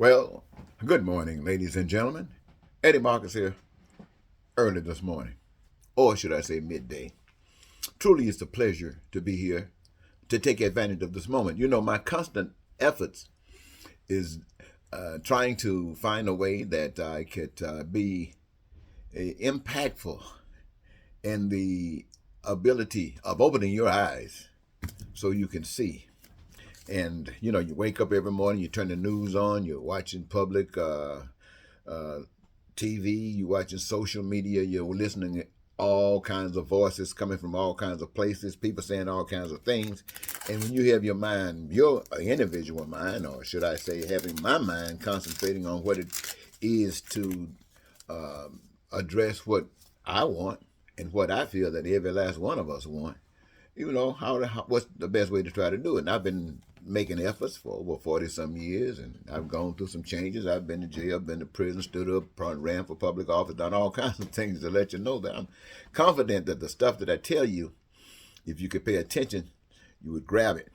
Well, good morning, ladies and gentlemen. Eddie Marcus here, early this morning, or should I say midday. Truly, it's a pleasure to be here to take advantage of this moment. You know, my constant efforts is trying to find a way that I could be impactful in the ability of opening your eyes so you can see. And you know, you wake up every morning, you turn the news on, you're watching public uh, TV, you're watching social media, you're listening to all kinds of voices coming from all kinds of places, people saying all kinds of things. And when you have your mind, your individual mind, or should I say, having my mind concentrating on what it is to address what I want and what I feel that every last one of us want, you know, what's the best way to try to do it. And I've been making efforts for over 40 some years, and I've gone through some changes. I've been to jail, been to prison, stood up, ran for public office, done all kinds of things to let you know that I'm confident that the stuff that I tell you, if you could pay attention, you would grab it.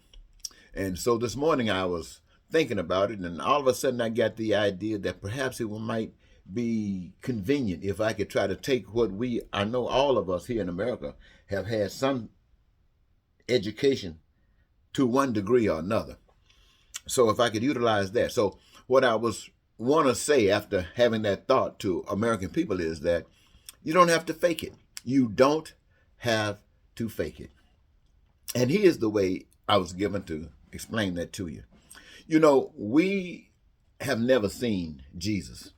And so this morning I was thinking about it, and all of a sudden I got the idea that perhaps it might be convenient if I could try to take what I know all of us here in America have had some education to one degree or another. So if I could utilize that. So what I want to say after having that thought to American people is that you don't have to fake it. You don't have to fake it. And here's the way I was given to explain that to you. You know, we have never seen Jesus.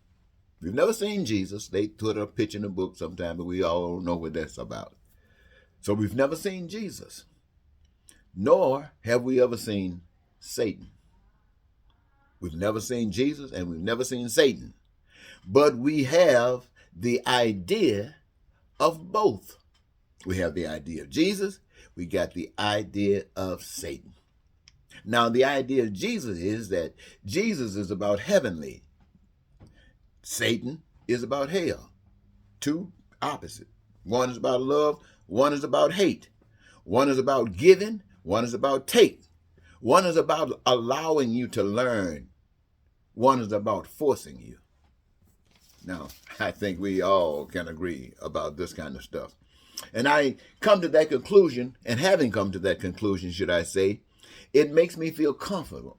We've never seen Jesus. They put a picture in the book sometime, but we all know what that's about. So we've never seen Jesus. Nor have we ever seen Satan. We've never seen Jesus and we've never seen Satan. But we have the idea of both. We have the idea of Jesus. We got the idea of Satan. Now, the idea of Jesus is that Jesus is about heavenly. Satan is about hell. Two opposite. One is about love. One is about hate. One is about giving. One is about take. One is about allowing you to learn. One is about forcing you. Now, I think we all can agree about this kind of stuff. And I come to that conclusion, and having come to that conclusion, should I say, it makes me feel comfortable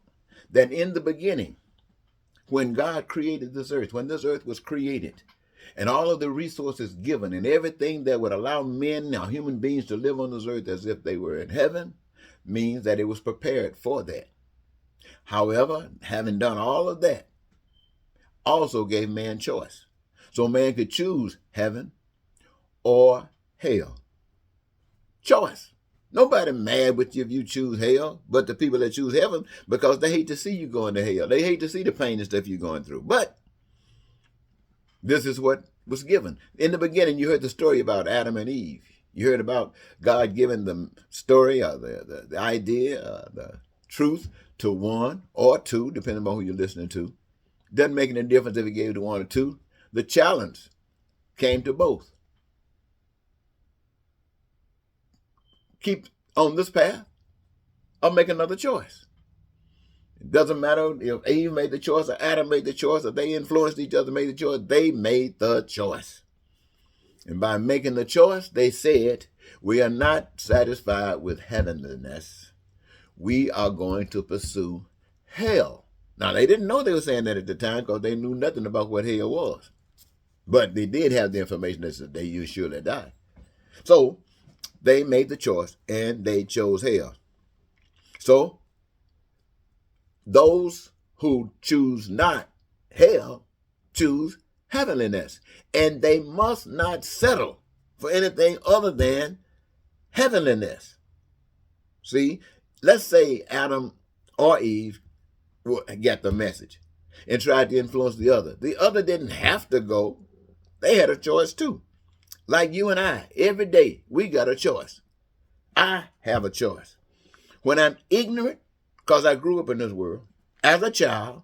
that in the beginning, when God created this earth, when this earth was created, and all of the resources given and everything that would allow men, now human beings, to live on this earth as if they were in heaven, means that it was prepared for that. However, having done all of that, also gave man choice. So man could choose heaven or hell. Choice. Nobody mad with you if you choose hell, but the people that choose heaven, because they hate to see you going to hell. They hate to see the pain and stuff you're going through. But this is what was given. In the beginning, you heard the story about Adam and Eve. You heard about God giving the story or the idea, the truth to one or two, depending on who you're listening to. Doesn't make any difference if he gave it to one or two. The challenge came to both. Keep on this path or make another choice. It doesn't matter if Eve made the choice or Adam made the choice or they influenced each other, made the choice. They made the choice. And by making the choice, they said, we are not satisfied with heavenliness. We are going to pursue hell. Now, they didn't know they were saying that at the time because they knew nothing about what hell was. But they did have the information that said you surely die. So they made the choice and they chose hell. So those who choose not hell choose heavenliness. And they must not settle for anything other than heavenliness. See, let's say Adam or Eve got the message and tried to influence the other. The other didn't have to go. They had a choice too. Like you and I, every day we got a choice. I have a choice. When I'm ignorant, because I grew up in this world, as a child,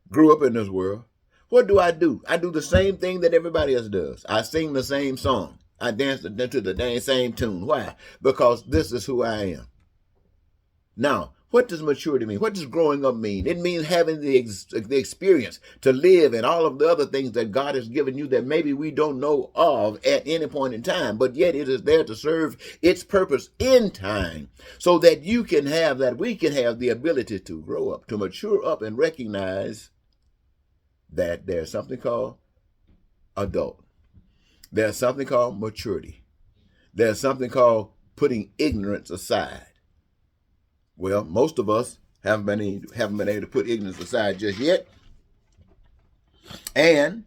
grew up in this world, what do? I do the same thing that everybody else does. I sing the same song. I dance to the same tune. Why? Because this is who I am. Now, What does maturity mean? What does growing up mean? It means having the experience to live and all of the other things that God has given you that maybe we don't know of at any point in time, but yet it is there to serve its purpose in time so that you can have that, we can have the ability to grow up, to mature up and recognize that there's something called adult. There's something called maturity. There's something called putting ignorance aside. Well, most of us haven't been able to put ignorance aside just yet. And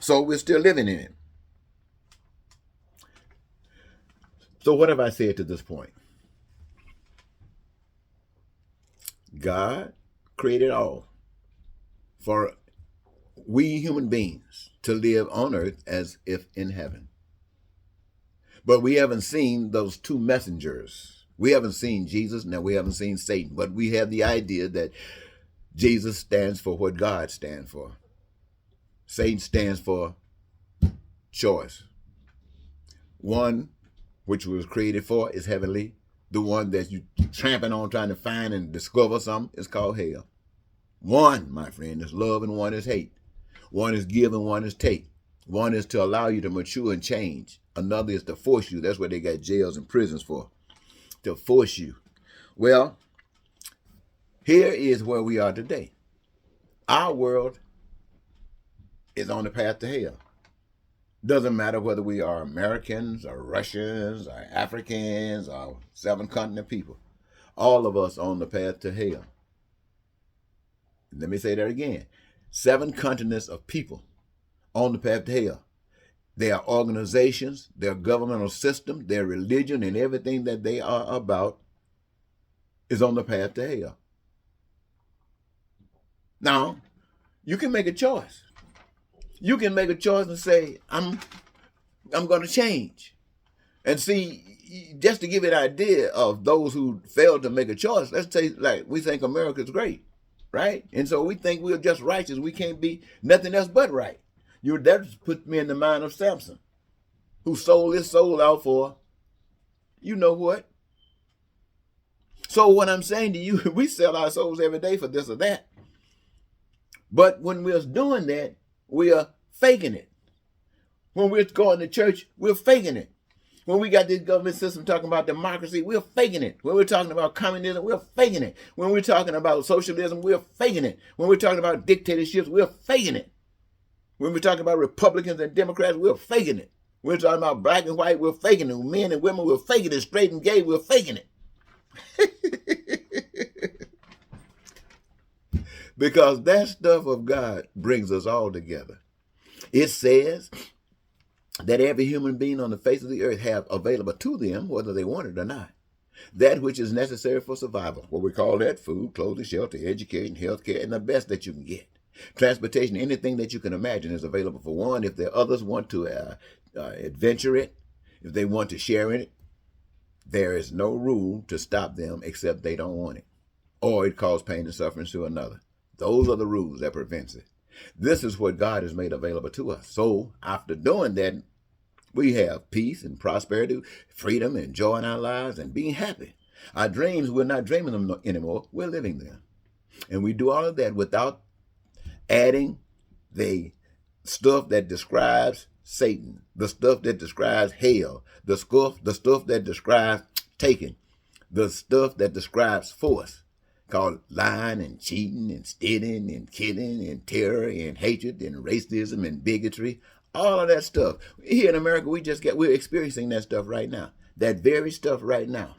so we're still living in it. So what have I said to this point? God created all for we human beings to live on earth as if in heaven. But we haven't seen those two messengers. We haven't seen Jesus, now we haven't seen Satan, but we have the idea that Jesus stands for what God stands for. Satan stands for choice. One, which was created for, is heavenly. The one that you tramping on trying to find and discover something is called hell. One, my friend, is love and one is hate. One is give and one is take. One is to allow you to mature and change. Another is to force you. That's what they got jails and prisons for. To force you. Well, here is where we are today. Our world is on the path to hell. Doesn't matter whether we are Americans or Russians or Africans or seven continent people. All of us on the path to hell. Let me say that again. 7 continents of people on the path to hell. Their organizations, their governmental system, their religion, and everything that they are about is on the path to hell. Now, you can make a choice. You can make a choice and say, I'm going to change. And see, just to give you an idea of those who failed to make a choice, let's say, like, we think America's great, right? And so we think we're just righteous. We can't be nothing else but right. That puts me in the mind of Samson, who sold his soul out for, you know what? So what I'm saying to you, we sell our souls every day for this or that. But when we're doing that, we are faking it. When we're going to church, we're faking it. When we got this government system talking about democracy, we're faking it. When we're talking about communism, we're faking it. When we're talking about socialism, we're faking it. When we're talking about dictatorships, we're faking it. When we're talking about Republicans and Democrats, we're faking it. When we're talking about black and white, we're faking it. Men and women, we're faking it. Straight and gay, we're faking it. Because that stuff of God brings us all together. It says that every human being on the face of the earth have available to them, whether they want it or not, that which is necessary for survival. What we call that food, clothing, shelter, education, healthcare, and the best that you can get. Transportation, anything that you can imagine is available for one. If there others want to adventure it, if they want to share in it, there is no rule to stop them except they don't want it. Or it causes pain and suffering to another. Those are the rules that prevents it. This is what God has made available to us. So after doing that, we have peace and prosperity, freedom and joy in our lives and being happy. Our dreams, we're not dreaming them anymore. We're living them. And we do all of that without adding the stuff that describes Satan, the stuff that describes hell, the stuff that describes taking, the stuff that describes force, called lying and cheating and stealing and killing and terror and hatred and racism and bigotry, all of that stuff. Here in America, we're experiencing that stuff right now, that very stuff right now.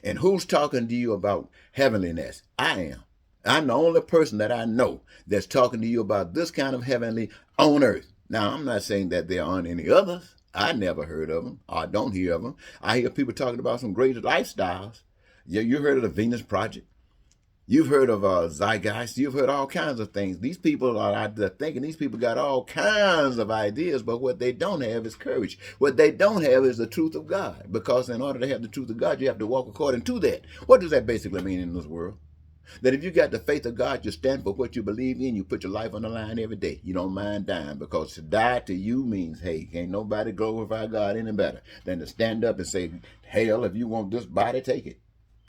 And who's talking to you about heavenliness? I am. I'm the only person that I know that's talking to you about this kind of heavenly on earth. Now, I'm not saying that there aren't any others. I never heard of them. I don't hear of them. I hear people talking about some great lifestyles. You heard of the Venus Project. You've heard of Zeitgeist. You've heard all kinds of things. These people are out there thinking. These people got all kinds of ideas, but what they don't have is courage. What they don't have is the truth of God. Because in order to have the truth of God, you have to walk according to that. What does that basically mean in this world? That if you got the faith of God, you stand for what you believe in, you put your life on the line every day. You don't mind dying, because to die to you means, hey, can't nobody glorify God any better than to stand up and say, hell, if you want this body, take it.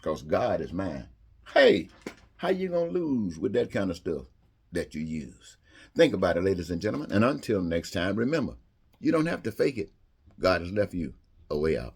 because God is mine. Hey, how you going to lose with that kind of stuff that you use? Think about it, ladies and gentlemen. And until next time, remember, you don't have to fake it. God has left you a way out.